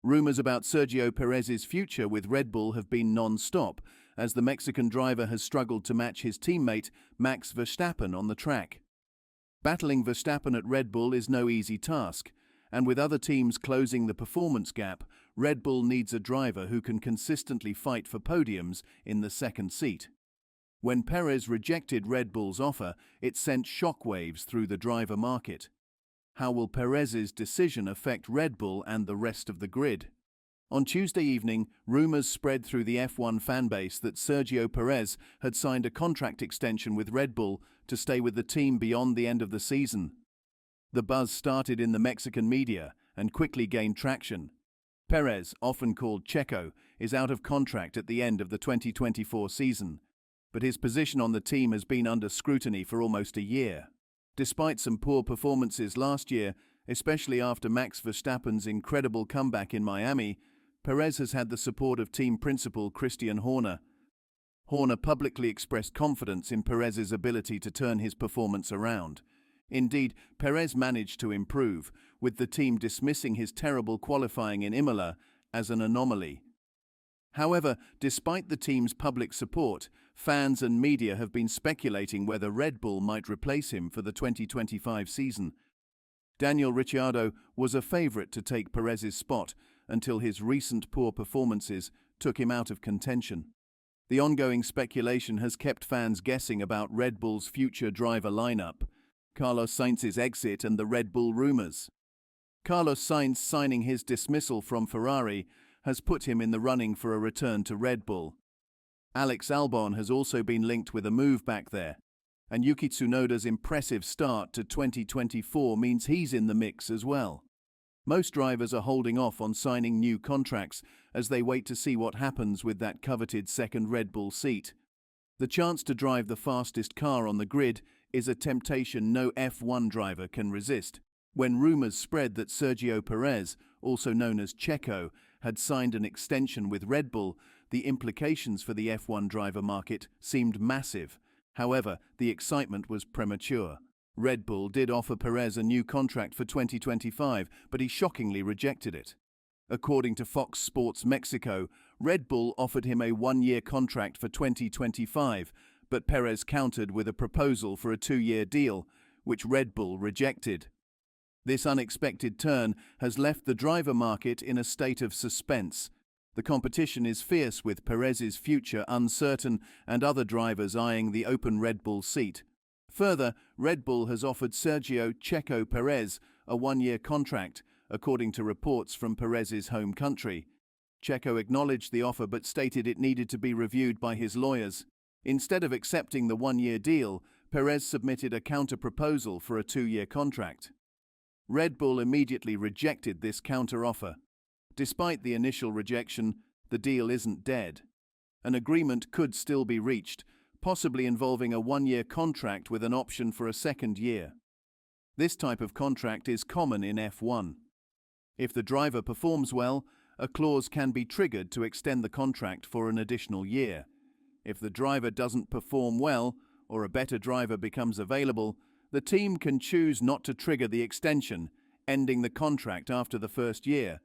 Rumors about Sergio Perez's future with Red Bull have been non-stop, as the Mexican driver has struggled to match his teammate Max Verstappen on the track. Battling Verstappen at Red Bull is no easy task, and with other teams closing the performance gap, Red Bull needs a driver who can consistently fight for podiums in the second seat. When Perez rejected Red Bull's offer, it sent shockwaves through the driver market. How will Perez's decision affect Red Bull and the rest of the grid? On Tuesday evening, rumors spread through the F1 fanbase that Sergio Perez had signed a contract extension with Red Bull to stay with the team beyond the end of the season. The buzz started in the Mexican media and quickly gained traction. Perez, often called Checo, is out of contract at the end of the 2024 season, but his position on the team has been under scrutiny for almost a year. Despite some poor performances last year, especially after Max Verstappen's incredible comeback in Miami, Perez has had the support of team principal Christian Horner. Horner publicly expressed confidence in Perez's ability to turn his performance around. Indeed, Perez managed to improve, with the team dismissing his terrible qualifying in Imola as an anomaly. However, despite the team's public support, fans and media have been speculating whether Red Bull might replace him for the 2025 season. Daniel Ricciardo was a favourite to take Perez's spot until his recent poor performances took him out of contention. The ongoing speculation has kept fans guessing about Red Bull's future driver lineup, Carlos Sainz's exit and the Red Bull rumours. Carlos Sainz signing his dismissal from Ferrari has put him in the running for a return to Red Bull. Alex Albon has also been linked with a move back there, and Yuki Tsunoda's impressive start to 2024 means he's in the mix as well. Most drivers are holding off on signing new contracts as they wait to see what happens with that coveted second Red Bull seat. The chance to drive the fastest car on the grid is a temptation no F1 driver can resist. When rumors spread that Sergio Perez, also known as Checo, had signed an extension with Red Bull, the implications for the F1 driver market seemed massive. However, the excitement was premature. Red Bull did offer Perez a new contract for 2025, but he shockingly rejected it. According to Fox Sports Mexico, Red Bull offered him a one-year contract for 2025, but Perez countered with a proposal for a two-year deal, which Red Bull rejected. This unexpected turn has left the driver market in a state of suspense. The competition is fierce, with Perez's future uncertain and other drivers eyeing the open Red Bull seat. Further, Red Bull has offered Sergio "Checo" Perez a one-year contract, according to reports from Perez's home country. Checo acknowledged the offer but stated it needed to be reviewed by his lawyers. Instead of accepting the one-year deal, Perez submitted a counter-proposal for a two-year contract. Red Bull immediately rejected this counter-offer. Despite the initial rejection, the deal isn't dead. An agreement could still be reached, possibly involving a one-year contract with an option for a second year. This type of contract is common in F1. If the driver performs well, a clause can be triggered to extend the contract for an additional year. If the driver doesn't perform well, or a better driver becomes available, the team can choose not to trigger the extension, ending the contract after the first year.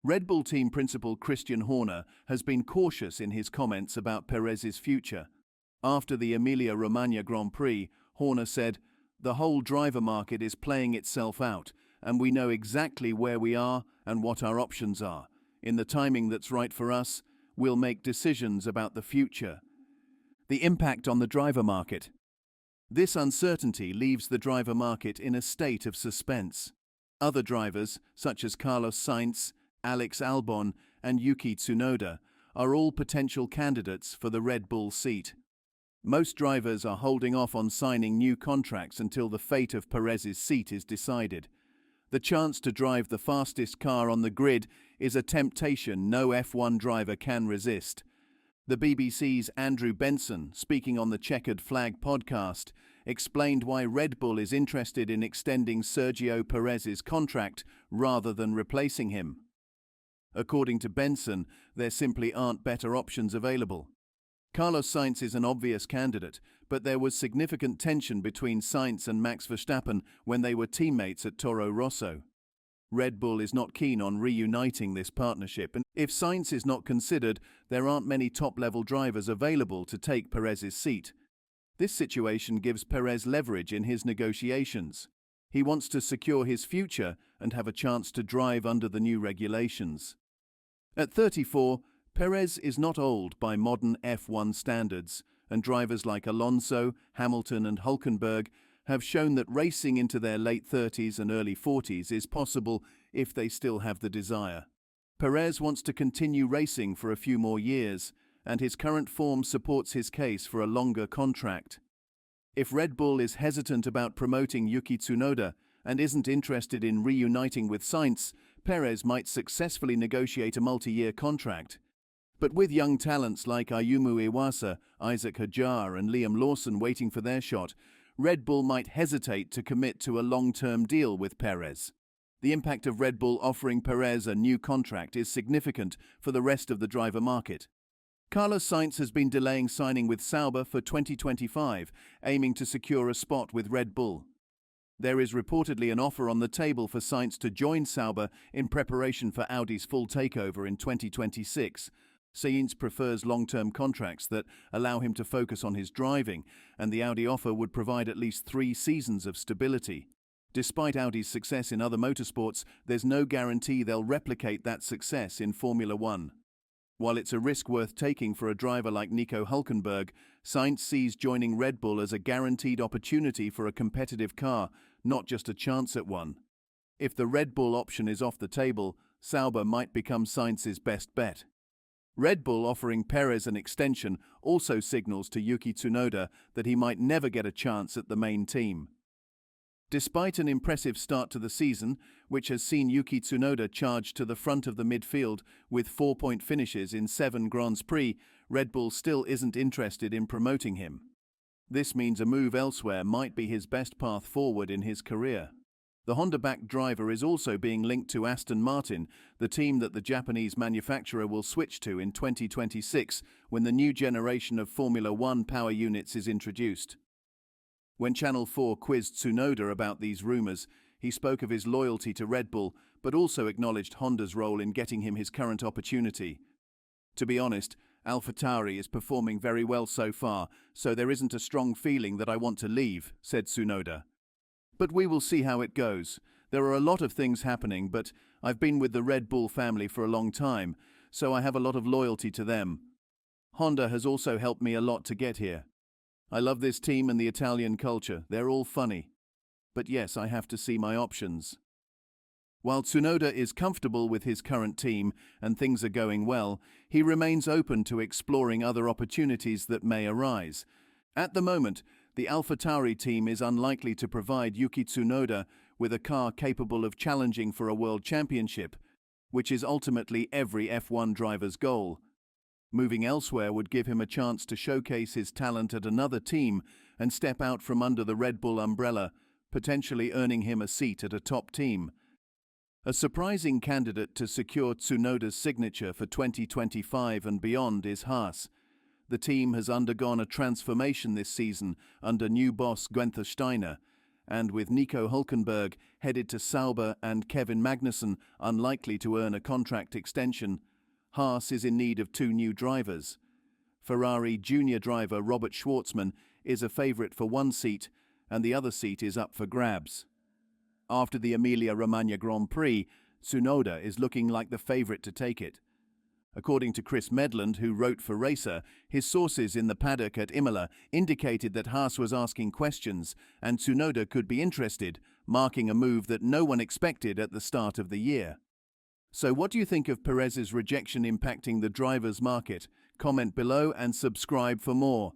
Red Bull team principal Christian Horner has been cautious in his comments about Perez's future. After the Emilia-Romagna Grand Prix, Horner said, "The whole driver market is playing itself out, and we know exactly where we are and what our options are. In the timing that's right for us, we'll make decisions about the future." The impact on the driver market. This uncertainty leaves the driver market in a state of suspense. Other drivers, such as Carlos Sainz, Alex Albon, and Yuki Tsunoda, are all potential candidates for the Red Bull seat. Most drivers are holding off on signing new contracts until the fate of Perez's seat is decided. The chance to drive the fastest car on the grid is a temptation no F1 driver can resist. The BBC's Andrew Benson, speaking on the Checkered Flag podcast, explained why Red Bull is interested in extending Sergio Perez's contract rather than replacing him. According to Benson, there simply aren't better options available. Carlos Sainz is an obvious candidate, but there was significant tension between Sainz and Max Verstappen when they were teammates at Toro Rosso. Red Bull is not keen on reuniting this partnership, and if Sainz is not considered, there aren't many top-level drivers available to take Perez's seat. This situation gives Perez leverage in his negotiations. He wants to secure his future and have a chance to drive under the new regulations. At 34, Perez is not old by modern F1 standards, and drivers like Alonso, Hamilton and Hülkenberg have shown that racing into their late 30s and early 40s is possible if they still have the desire. Perez wants to continue racing for a few more years, and his current form supports his case for a longer contract. If Red Bull is hesitant about promoting Yuki Tsunoda and isn't interested in reuniting with Sainz, Perez might successfully negotiate a multi-year contract. But with young talents like Ayumu Iwasa, Isaac Hadjar and Liam Lawson waiting for their shot, Red Bull might hesitate to commit to a long-term deal with Perez. The impact of Red Bull offering Perez a new contract is significant for the rest of the driver market. Carlos Sainz has been delaying signing with Sauber for 2025, aiming to secure a spot with Red Bull. There is reportedly an offer on the table for Sainz to join Sauber in preparation for Audi's full takeover in 2026. Sainz prefers long-term contracts that allow him to focus on his driving, and the Audi offer would provide at least 3 seasons of stability. Despite Audi's success in other motorsports, there's no guarantee they'll replicate that success in Formula One. While it's a risk worth taking for a driver like Nico Hülkenberg, Sainz sees joining Red Bull as a guaranteed opportunity for a competitive car, not just a chance at one. If the Red Bull option is off the table, Sauber might become Sainz's best bet. Red Bull offering Perez an extension also signals to Yuki Tsunoda that he might never get a chance at the main team. Despite an impressive start to the season, which has seen Yuki Tsunoda charge to the front of the midfield with 4-point finishes in 7 Grands Prix, Red Bull still isn't interested in promoting him. This means a move elsewhere might be his best path forward in his career. The Honda-backed driver is also being linked to Aston Martin, the team that the Japanese manufacturer will switch to in 2026 when the new generation of Formula One power units is introduced. When Channel 4 quizzed Tsunoda about these rumors, he spoke of his loyalty to Red Bull, but also acknowledged Honda's role in getting him his current opportunity. To be honest, AlphaTauri is performing very well so far, so there isn't a strong feeling that I want to leave, said Tsunoda. But we will see how it goes. There are a lot of things happening, but I've been with the Red Bull family for a long time, so I have a lot of loyalty to them. Honda has also helped me a lot to get here. I love this team and the Italian culture, they're all funny. But yes, I have to see my options. While Tsunoda is comfortable with his current team and things are going well, he remains open to exploring other opportunities that may arise. At the moment, the AlphaTauri team is unlikely to provide Yuki Tsunoda with a car capable of challenging for a world championship, which is ultimately every F1 driver's goal. Moving elsewhere would give him a chance to showcase his talent at another team and step out from under the Red Bull umbrella, potentially earning him a seat at a top team. A surprising candidate to secure Tsunoda's signature for 2025 and beyond is Haas. The team has undergone a transformation this season under new boss Günther Steiner, and with Nico Hülkenberg headed to Sauber and Kevin Magnussen unlikely to earn a contract extension, Haas is in need of 2 new drivers. Ferrari junior driver Robert Schwartzman is a favourite for 1 seat, and the other seat is up for grabs. After the Emilia-Romagna Grand Prix, Tsunoda is looking like the favourite to take it. According to Chris Medland, who wrote for Racer, his sources in the paddock at Imola indicated that Haas was asking questions and Tsunoda could be interested, marking a move that no one expected at the start of the year. So what do you think of Perez's rejection impacting the drivers' market? Comment below and subscribe for more.